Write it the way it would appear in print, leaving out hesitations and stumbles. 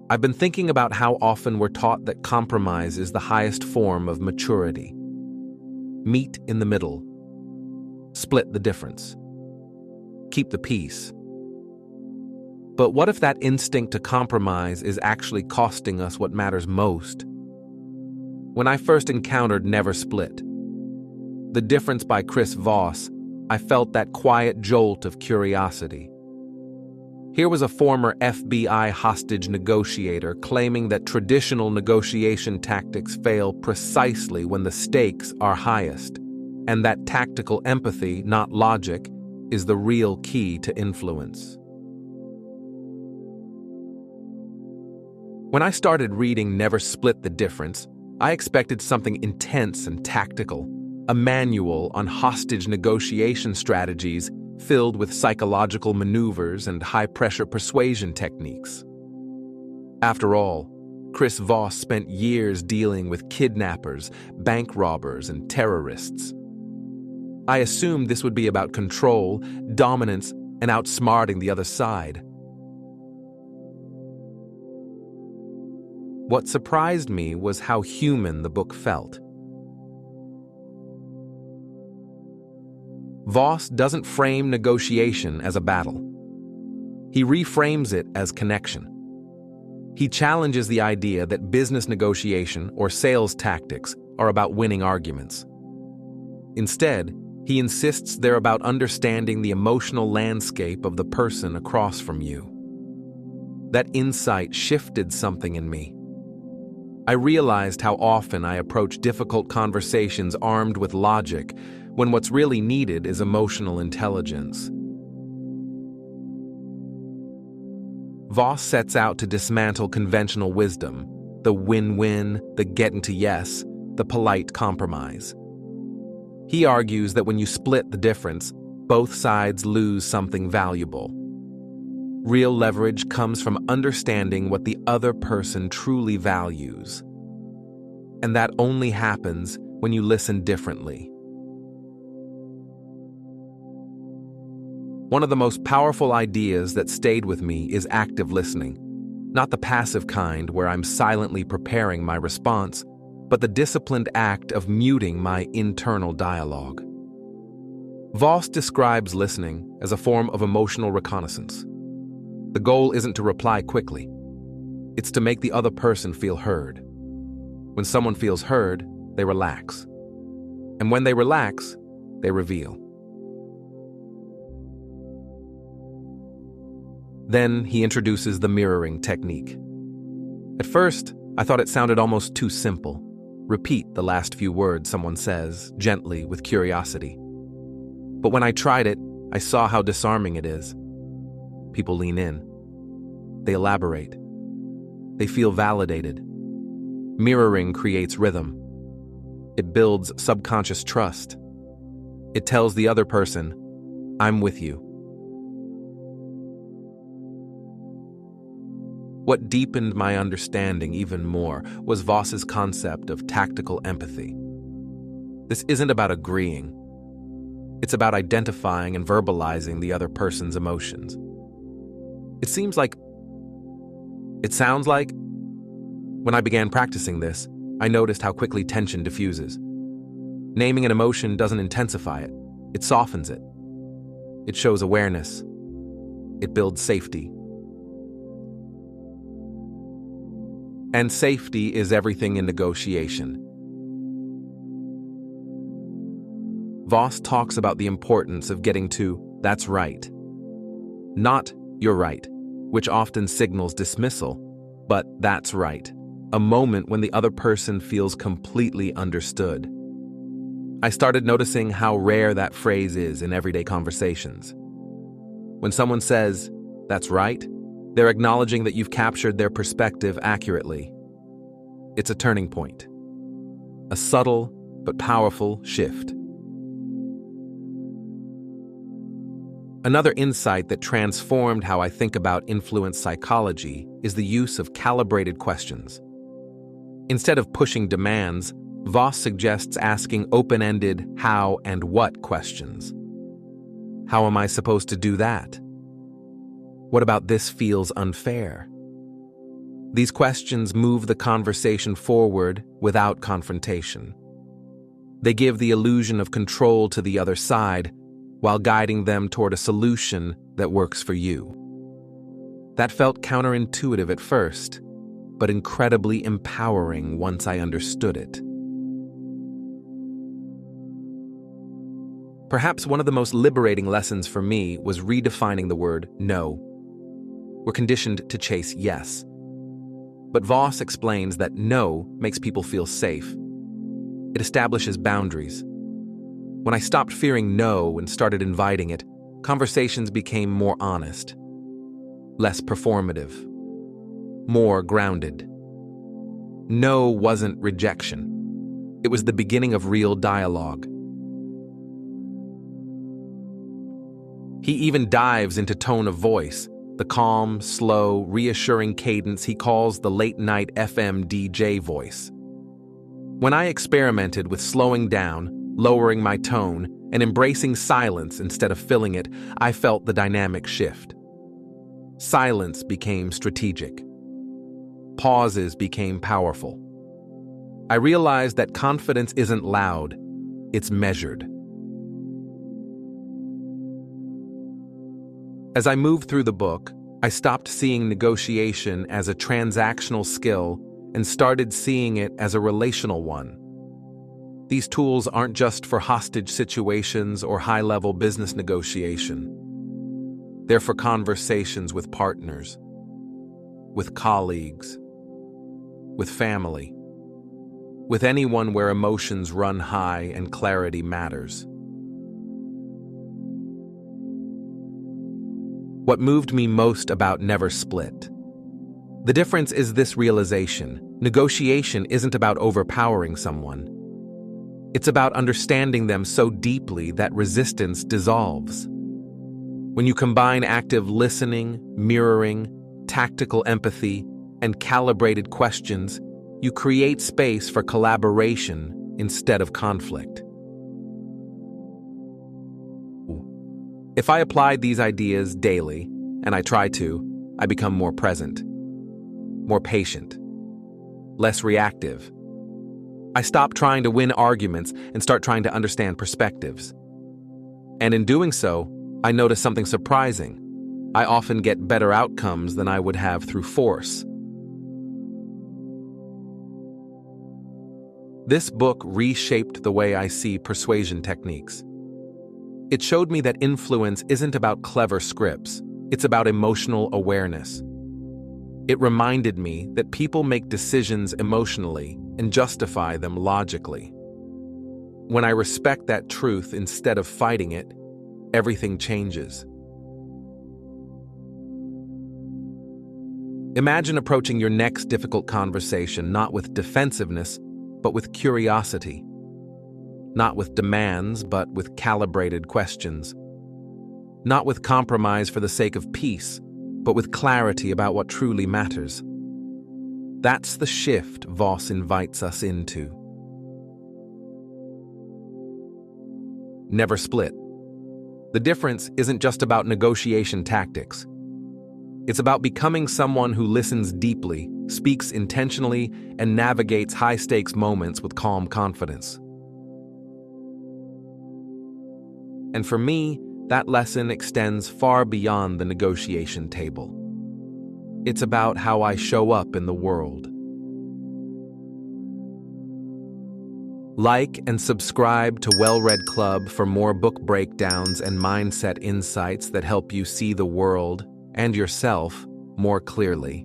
I've been thinking about how often we're taught that compromise is the highest form of maturity. Meet in the middle. Split the difference. Keep the peace. But what if that instinct to compromise is actually costing us what matters most? When I first encountered Never Split, The Difference by Chris Voss, I felt that quiet jolt of curiosity. Here was a former FBI hostage negotiator claiming that traditional negotiation tactics fail precisely when the stakes are highest, and that tactical empathy, not logic, is the real key to influence. When I started reading Never Split the Difference, I expected something intense and tactical, a manual on hostage negotiation strategies filled with psychological maneuvers and high-pressure persuasion techniques. After all, Chris Voss spent years dealing with kidnappers, bank robbers, and terrorists. I assumed this would be about control, dominance, and outsmarting the other side. What surprised me was how human the book felt. Voss doesn't frame negotiation as a battle. He reframes it as connection. He challenges the idea that business negotiation or sales tactics are about winning arguments. Instead, he insists they're about understanding the emotional landscape of the person across from you. That insight shifted something in me. I realized how often I approach difficult conversations armed with logic when what's really needed is emotional intelligence. Voss sets out to dismantle conventional wisdom, the win-win, the getting to yes, the polite compromise. He argues that when you split the difference, both sides lose something valuable. Real leverage comes from understanding what the other person truly values. And that only happens when you listen differently. One of the most powerful ideas that stayed with me is active listening, not the passive kind where I'm silently preparing my response, but the disciplined act of muting my internal dialogue. Voss describes listening as a form of emotional reconnaissance. The goal isn't to reply quickly. It's to make the other person feel heard. When someone feels heard, they relax. And when they relax, they reveal. Then he introduces the mirroring technique. At first, I thought it sounded almost too simple. Repeat the last few words someone says, gently, with curiosity. But when I tried it, I saw how disarming it is. People lean in. They elaborate. They feel validated. Mirroring creates rhythm. It builds subconscious trust. It tells the other person, I'm with you. What deepened my understanding even more was Voss's concept of tactical empathy. This isn't about agreeing. It's about identifying and verbalizing the other person's emotions. It sounds like, when I began practicing this, I noticed how quickly tension diffuses. Naming an emotion doesn't intensify it, it softens it. It shows awareness. It builds safety. And safety is everything in negotiation. Voss talks about the importance of getting to, that's right. Not, you're right, which often signals dismissal, but that's right, a moment when the other person feels completely understood. I started noticing how rare that phrase is in everyday conversations. When someone says, that's right, they're acknowledging that you've captured their perspective accurately. It's a turning point. A subtle but powerful shift. Another insight that transformed how I think about influence psychology is the use of calibrated questions. Instead of pushing demands, Voss suggests asking open-ended how and what questions. How am I supposed to do that? What about this feels unfair? These questions move the conversation forward without confrontation. They give the illusion of control to the other side while guiding them toward a solution that works for you. That felt counterintuitive at first, but incredibly empowering once I understood it. Perhaps one of the most liberating lessons for me was redefining the word no. We're conditioned to chase yes. But Voss explains that no makes people feel safe. It establishes boundaries. When I stopped fearing no and started inviting it, conversations became more honest, less performative, more grounded. No wasn't rejection. It was the beginning of real dialogue. He even dives into tone of voice, the calm, slow, reassuring cadence he calls the late-night FM DJ voice. When I experimented with slowing down, lowering my tone, and embracing silence instead of filling it, I felt the dynamic shift. Silence became strategic. Pauses became powerful. I realized that confidence isn't loud, it's measured. As I moved through the book, I stopped seeing negotiation as a transactional skill and started seeing it as a relational one. These tools aren't just for hostage situations or high-level business negotiation. They're for conversations with partners, with colleagues, with family, with anyone where emotions run high and clarity matters. What moved me most about Never Split? The difference is this realization: negotiation isn't about overpowering someone. It's about understanding them so deeply that resistance dissolves. When you combine active listening, mirroring, tactical empathy, and calibrated questions, you create space for collaboration instead of conflict. If I applied these ideas daily, and I try to, I become more present, more patient, less reactive. I stop trying to win arguments and start trying to understand perspectives. And in doing so, I notice something surprising. I often get better outcomes than I would have through force. This book reshaped the way I see persuasion techniques. It showed me that influence isn't about clever scripts, it's about emotional awareness. It reminded me that people make decisions emotionally and justify them logically. When I respect that truth instead of fighting it, everything changes. Imagine approaching your next difficult conversation not with defensiveness, but with curiosity. Not with demands, but with calibrated questions. Not with compromise for the sake of peace, but with clarity about what truly matters. That's the shift Voss invites us into. Never split. The difference isn't just about negotiation tactics. It's about becoming someone who listens deeply, speaks intentionally, and navigates high-stakes moments with calm confidence. And for me, that lesson extends far beyond the negotiation table. It's about how I show up in the world. Like and subscribe to WellReadClub for more book breakdowns and mindset insights that help you see the world and yourself more clearly.